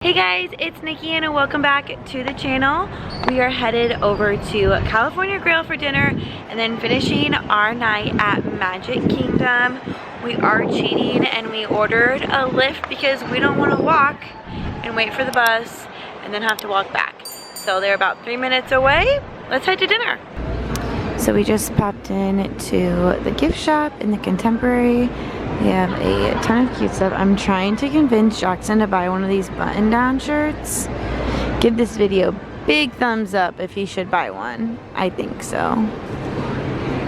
Hey guys, it's Nikki and welcome back to the channel. We are headed over to California Grill for dinner and then finishing our night at Magic Kingdom. We are cheating and we ordered a Lyft because we don't want to walk and wait for the bus and then have to walk back. So they're about 3 minutes away. Let's head to dinner. So we just popped in to the gift shop in the Contemporary. We have a ton of cute stuff. I'm trying to convince Jackson to buy one of these button-down shirts. Give this video a big thumbs up if he should buy one. I think so.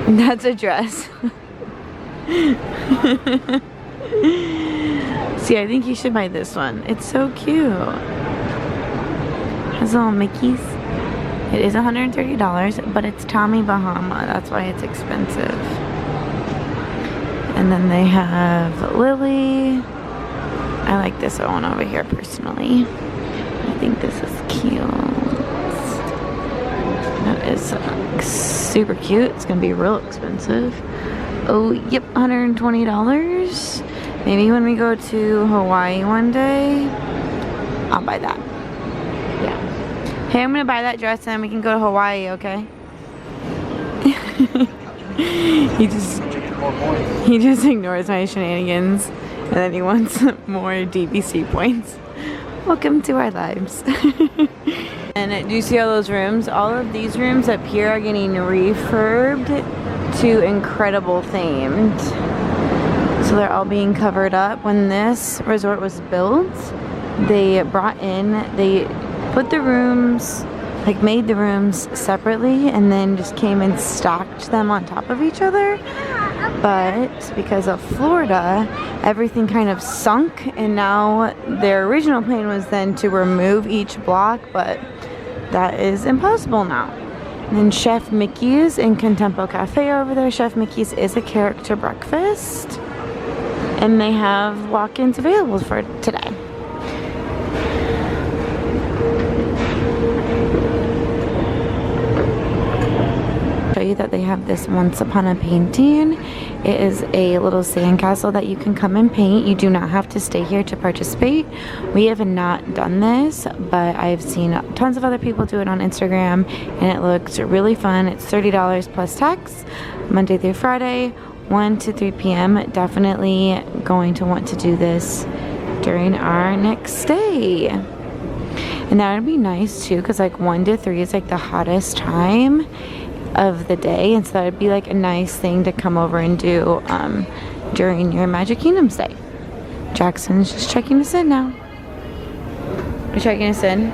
That's a dress. See, I think you should buy this one. It's so cute. Has little Mickeys. It is $130, but it's Tommy Bahama. That's why it's expensive. And then they have Lily. I like this one over here personally. I think this is cute. That is super cute. It's gonna be real expensive. Oh, yep, $120. Maybe when we go to Hawaii one day, I'll buy that. Yeah. Hey, I'm gonna buy that dress and then we can go to Hawaii, okay? He just ignores my shenanigans and then he wants more DVC points. Welcome to our lives. And do you see all those rooms? All of these rooms up here are getting refurbed to incredible themed. So they're all being covered up. When this resort was built, they put the rooms, like made the rooms separately and then just came and stacked them on top of each other. But because of Florida, everything kind of sunk, and now their original plan was then to remove each block, but that is impossible now. And then Chef Mickey's in Contempo Cafe over there. Chef Mickey's is a character breakfast, and they have walk-ins available for today. You that they have this Once Upon a Painting. It is a little sandcastle that you can come and paint. You do not have to stay here to participate. We have not done this, but I've seen tons of other people do it on Instagram and it looks really fun. It's $30 plus tax, Monday through Friday, 1 to 3 p.m. Definitely going to want to do this during our next stay. And that would be nice too, because like 1 to 3 is like the hottest time of the day, and so that would be like a nice thing to come over and do during your Magic Kingdom stay. Jackson's just checking us in now. You're checking us in?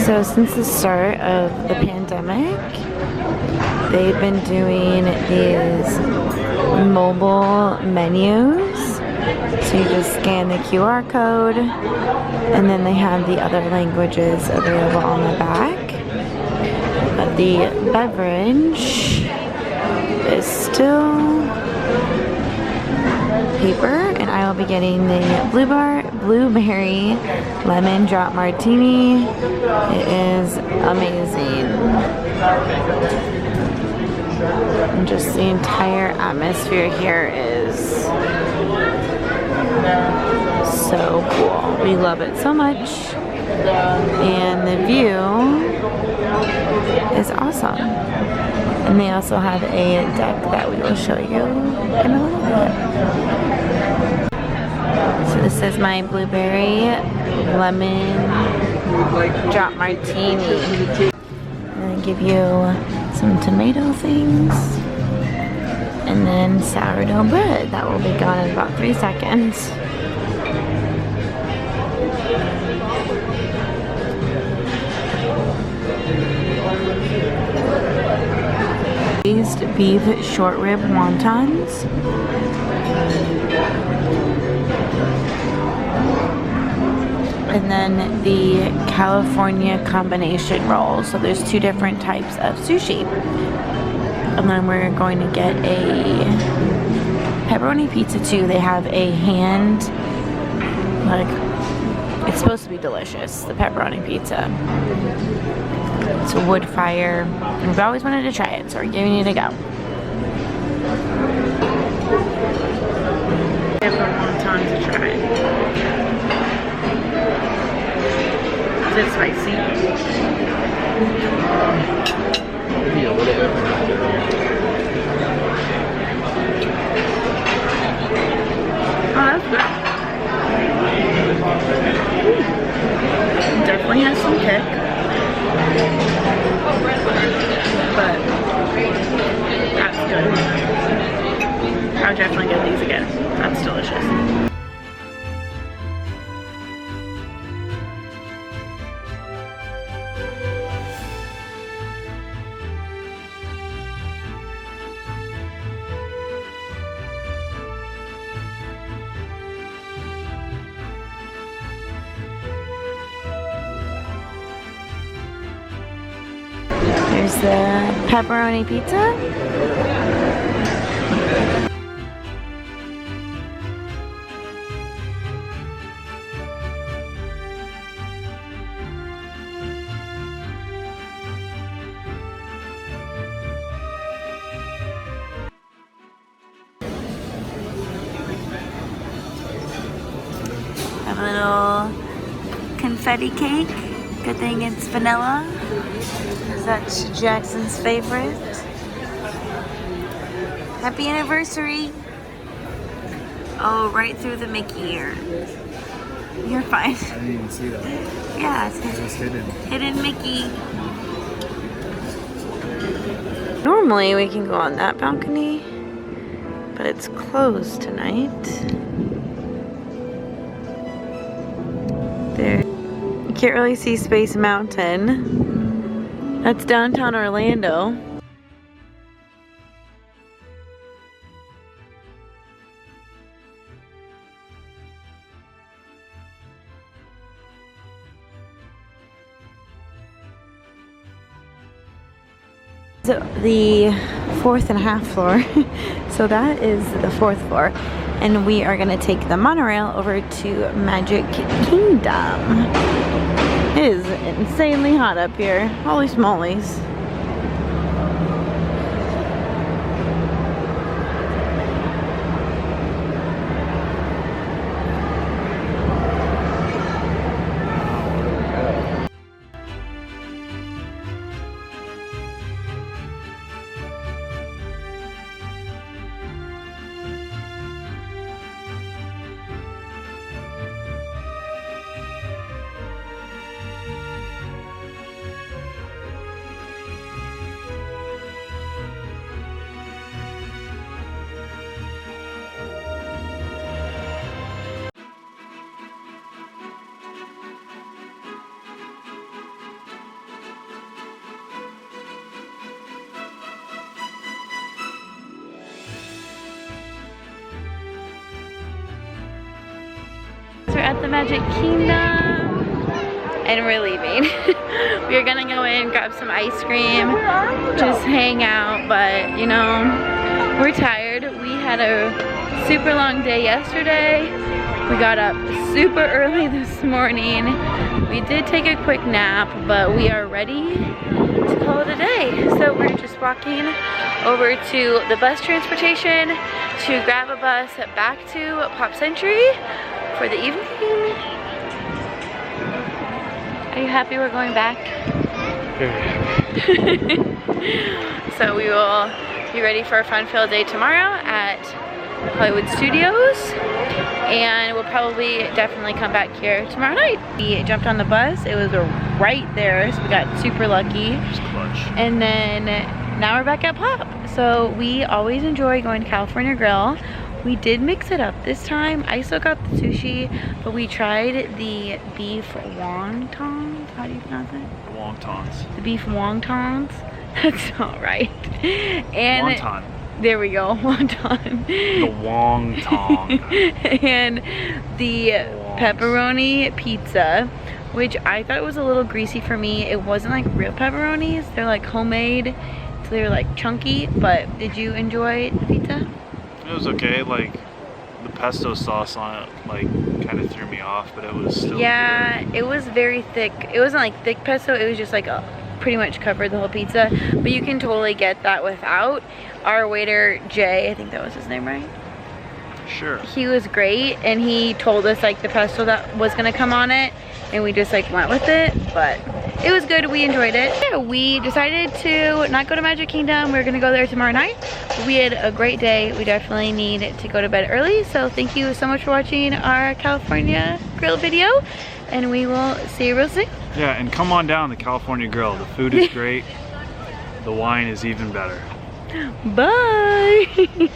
So since the start of the pandemic, they've been doing these mobile menus. So you just scan the QR code and then they have the other languages available on the back. But the beverage is still paper, and I will be getting the blueberry lemon drop martini. It is amazing. And just the entire atmosphere here is so cool. We love it so much. And the view is awesome. And they also have a deck that we will show you in a little bit. So this is my blueberry lemon drop martini. I'm gonna give you some tomato things. And then sourdough bread. That will be gone in about 3 seconds. caramelized beef short rib wontons. And then the California combination roll. So there's two different types of sushi. And then we're going to get a pepperoni pizza too. They have a hand, like, it's supposed to be delicious, the pepperoni pizza. It's a wood fire. And we've always wanted to try it, so we're giving it a go. Give them wontons to try. Is it spicy? Oh, that's good. Definitely has some kick. But that's good. I would definitely get these again. That's delicious. Here's the pepperoni pizza. Have a little confetti cake. Good thing it's vanilla. That's Jackson's favorite. Happy anniversary. Oh, right through the Mickey ear. You're fine. I didn't even see that. Yeah, it's Just hidden. hidden Mickey. Normally we can go on that balcony, but it's closed tonight. There. You can't really see Space Mountain. That's downtown Orlando. So the 4th and a half floor. So that is the 4th floor. And we are gonna take the monorail over to Magic Kingdom. It is insanely hot up here. Holy smolies. We're at the Magic Kingdom and we're leaving. We're gonna go in, grab some ice cream, just hang out, but you know, we're tired. We had a super long day yesterday. We got up super early this morning. We did take a quick nap, but we are ready to call it a day. So we're just walking over to the bus transportation to grab a bus back to Pop Century for the evening. Are you happy we're going back? Very happy. So we will be ready for a fun-filled day tomorrow at Hollywood Studios, and we'll probably definitely come back here tomorrow night. We jumped on the bus. It was right there, so we got super lucky. And then now we're back at Pop. So we always enjoy going to California Grill. We did mix it up this time. I still got the sushi, but we tried the beef wontons. How do you pronounce it? Wontons. The beef wontons. That's not right. And Wonton. there we go, wonton. The wonton. And the pepperoni pizza, which I thought was a little greasy for me. It wasn't like real pepperonis. They're like homemade, so they were like chunky. But did you enjoy the pizza? It was okay. Like the pesto sauce on it, like kind of threw me off, but it was still good. It was very thick. It wasn't like thick pesto. It was just like pretty much covered the whole pizza. But you can totally get that without. Our waiter Jay, I think that was his name, right? Sure. He was great, and he told us like the pesto that was gonna come on it, and we just like went with it. But it was good. We enjoyed it. Yeah, we decided to not go to Magic Kingdom. We're gonna go there tomorrow night. We had a great day. We definitely need to go to bed early. So thank you so much for watching our California grill video, and we will see you real soon. Yeah, and come on down to California Grill. The food is great. The wine is even better. Bye.